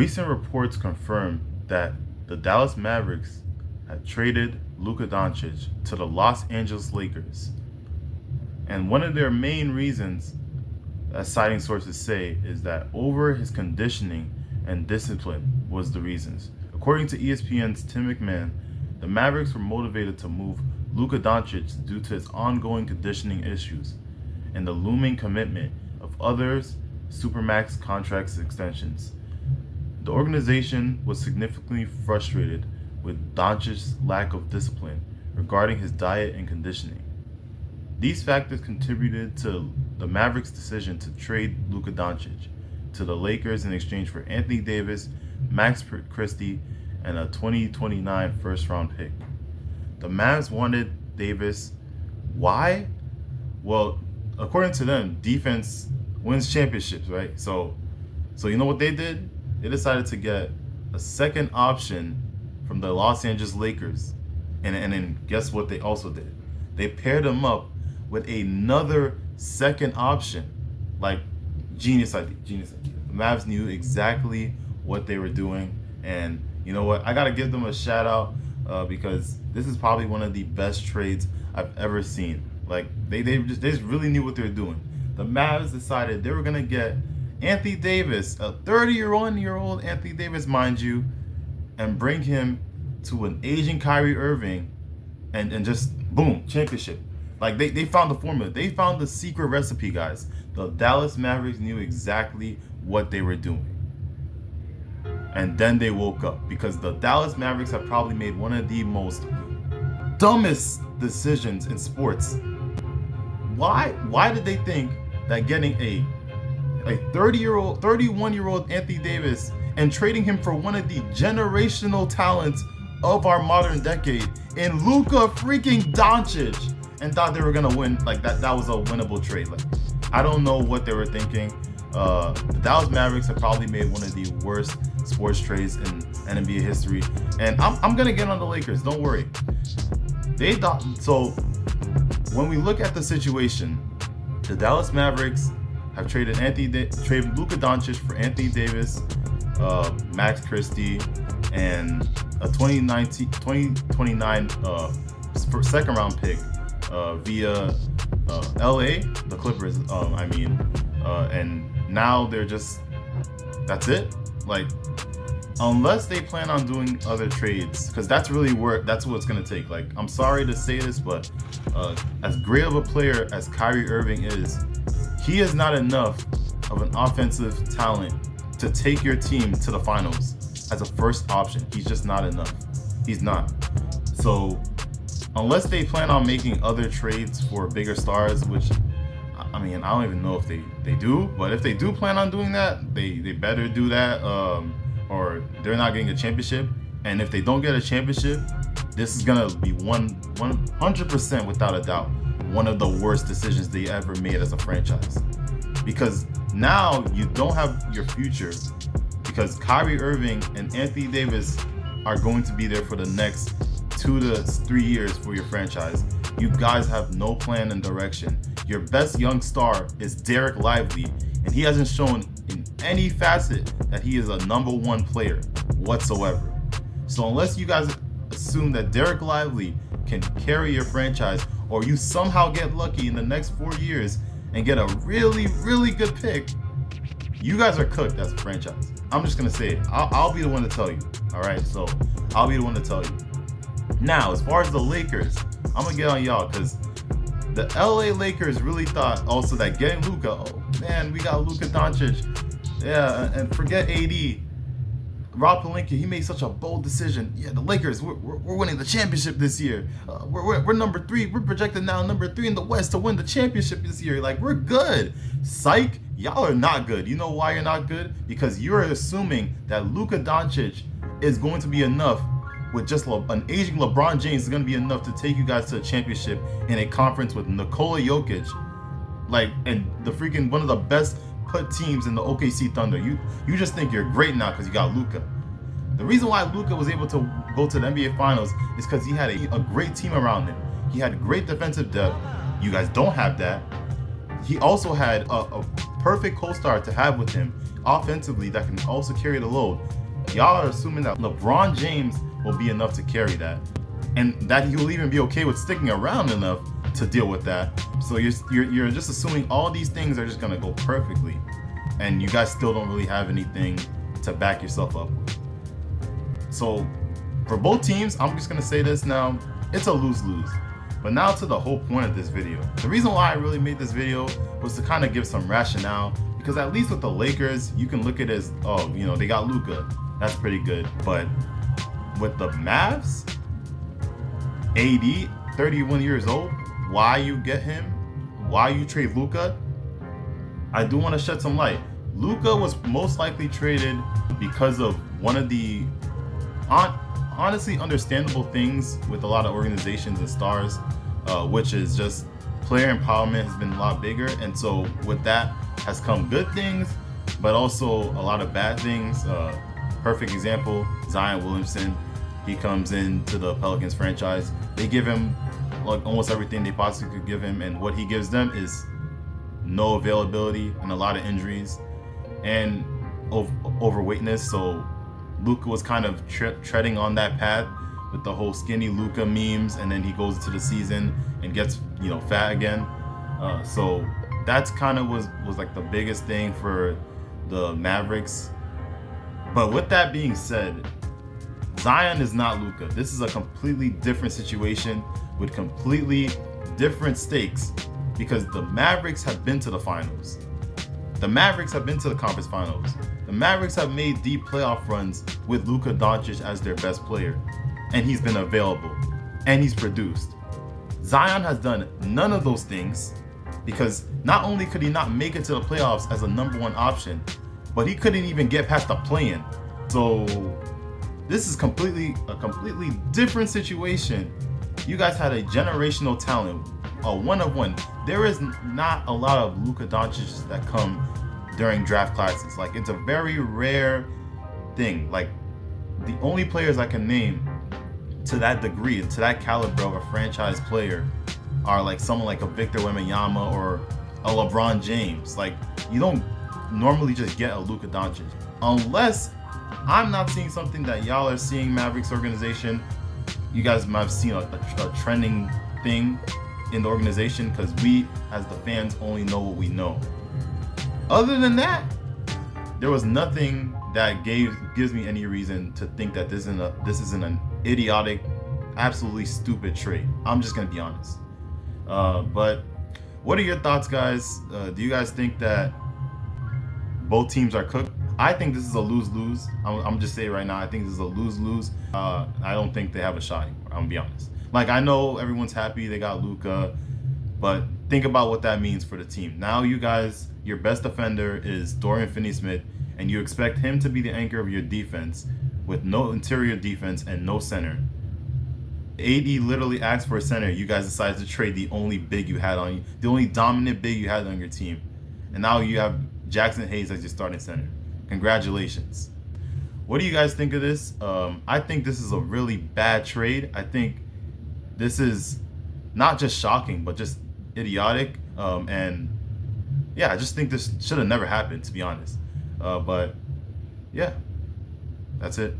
Recent reports confirm that the Dallas Mavericks had traded Luka Doncic to the Los Angeles Lakers. And one of their main reasons, as citing sources say, is that over his conditioning and discipline was the reasons. According to ESPN's Tim McMahon, the Mavericks were motivated to move Luka Doncic due to his ongoing conditioning issues and the looming commitment of others' Supermax contract extensions. The organization was significantly frustrated with Doncic's lack of discipline regarding his diet and conditioning. These factors contributed to the Mavericks' decision to trade Luka Doncic to the Lakers in exchange for Anthony Davis, Max Christie, and a 2029 first-round pick. The Mavs wanted Davis. Why? Well, according to them, defense wins championships, right? So you know what they did? They decided to get a second option from the Los Angeles Lakers. And then guess what they also did? They paired him up with another second option. Like, genius idea. The Mavs knew exactly what they were doing. And you know what? I got to give them a shout out because this is probably one of the best trades I've ever seen. Like, they just really knew what they were doing. The Mavs decided they were going to get Anthony Davis, a 31-year-old Anthony Davis, mind you, and bring him to an aging Kyrie Irving and just, boom, championship. Like, they found the formula. They found the secret recipe, guys. The Dallas Mavericks knew exactly what they were doing. And then they woke up because the Dallas Mavericks have probably made one of the most dumbest decisions in sports. Why did they think that getting a 31-year-old Anthony Davis and trading him for one of the generational talents of our modern decade in Luka freaking Doncic, and thought they were gonna win? Like, that was a winnable trade. Like, I don't know what they were thinking. The Dallas Mavericks have probably made one of the worst sports trades in NBA history, and I'm gonna get on the Lakers. Don't worry. They thought so. When we look at the situation, the Dallas Mavericks have traded Luka Doncic for Anthony Davis, Max Christie, and a 2029 second round pick via LA, the Clippers. And now they're just, that's it. Like, unless they plan on doing other trades, because that's what it's gonna take. Like, I'm sorry to say this, but as great of a player as Kyrie Irving is, he is not enough of an offensive talent to take your team to the finals as a first option. He's just not enough. He's not. So unless they plan on making other trades for bigger stars, which, I mean, I don't even know if they do, but if they do plan on doing that, they better do that, or they're not getting a championship. And if they don't get a championship, this is gonna be 100% without a doubt one of the worst decisions they ever made as a franchise. Because now you don't have your future, because Kyrie Irving and Anthony Davis are going to be there for the next 2 to 3 years for your franchise. You guys have no plan and direction. Your best young star is Derek Lively, and he hasn't shown in any facet that he is a number one player whatsoever. So unless you guys assume that Derek Lively can carry your franchise, or you somehow get lucky in the next 4 years and get a really, really good pick, you guys are cooked as a franchise. I'm just gonna say it. I'll be the one to tell you. All right, so I'll be the one to tell you. Now, as far as the Lakers, I'm gonna get on y'all because the LA Lakers really thought also that getting Luka, oh man, we got Luka Doncic, yeah, and forget AD. Rob Pelinka, he made such a bold decision. Yeah, the Lakers, we're winning the championship this year. We're number 3. We're projected now number 3 in the West to win the championship this year. Like, we're good. Psych, y'all are not good. You know why you're not good? Because you're assuming that Luka Doncic is going to be enough with just an aging LeBron James is going to be enough to take you guys to a championship in a conference with Nikola Jokic, like, and the freaking one of the best put teams in the OKC Thunder. You just think you're great now because you got Luka. The reason why Luka was able to go to the NBA Finals is because he had a great team around him. He had great defensive depth. You guys don't have that. He also had a perfect co-star to have with him offensively that can also carry the load. Y'all are assuming that LeBron James will be enough to carry that, and that he'll even be okay with sticking around enough to deal with that. So you're just assuming all these things are just gonna go perfectly, and you guys still don't really have anything to back yourself up with. So for both teams, I'm just gonna say this now, it's a lose-lose. But now to the whole point of this video. The reason why I really made this video was to kind of give some rationale, because at least with the Lakers, you can look at it as, oh, you know, they got Luka. That's pretty good. But with the Mavs, AD, 31 years old, why you get him? Why you trade Luka? I do want to shed some light. Luka was most likely traded because of one of the honestly understandable things with a lot of organizations and stars, which is just player empowerment has been a lot bigger, and so with that has come good things, but also a lot of bad things. Perfect example, Zion Williamson. He comes into the Pelicans franchise. They give him like almost everything they possibly could give him, and what he gives them is no availability and a lot of injuries and overweightness. So Luka was kind of treading on that path with the whole skinny Luka memes, and then he goes into the season and gets, you know, fat again. So that's kind of was like the biggest thing for the Mavericks. But with that being said, Zion is not Luka. This is a completely different situation with completely different stakes, because the Mavericks have been to the finals. The Mavericks have been to the conference finals. The Mavericks have made deep playoff runs with Luka Doncic as their best player, and he's been available, and he's produced. Zion has done none of those things, because not only could he not make it to the playoffs as a #1 option, but he couldn't even get past the play-in. So this is a completely different situation. You guys had a generational talent, a one-of-one. There is not a lot of Luka Doncic that come during draft classes. Like, it's a very rare thing. Like, the only players I can name to that degree, to that caliber of a franchise player, are like someone like a Victor Wembanyama or a LeBron James. Like, you don't normally just get a Luka Doncic unless I'm not seeing something that y'all are seeing. Mavericks organization, you guys might have seen a trending thing in the organization, because we as the fans only know what we know. Other than that, there was nothing that gives me any reason to think that this isn't an idiotic, absolutely stupid trade. I'm just gonna be honest. But what are your thoughts, guys? Do you guys think that both teams are cooked? I think this is a lose-lose. I'm just saying right now, I think this is a lose-lose. I don't think they have a shot anymore, I'm gonna be honest. Like, I know everyone's happy they got Luka, but think about what that means for the team. Now you guys, your best defender is Dorian Finney-Smith, and you expect him to be the anchor of your defense with no interior defense and no center. AD literally asked for a center. You guys decided to trade the only big you had on you, the only dominant big you had on your team. And now you have Jackson Hayes as your starting center. Congratulations. What do you guys think of this? I think this is a really bad trade. I think this is not just shocking, but just idiotic. And yeah, I just think this should have never happened, to be honest. But yeah, that's it.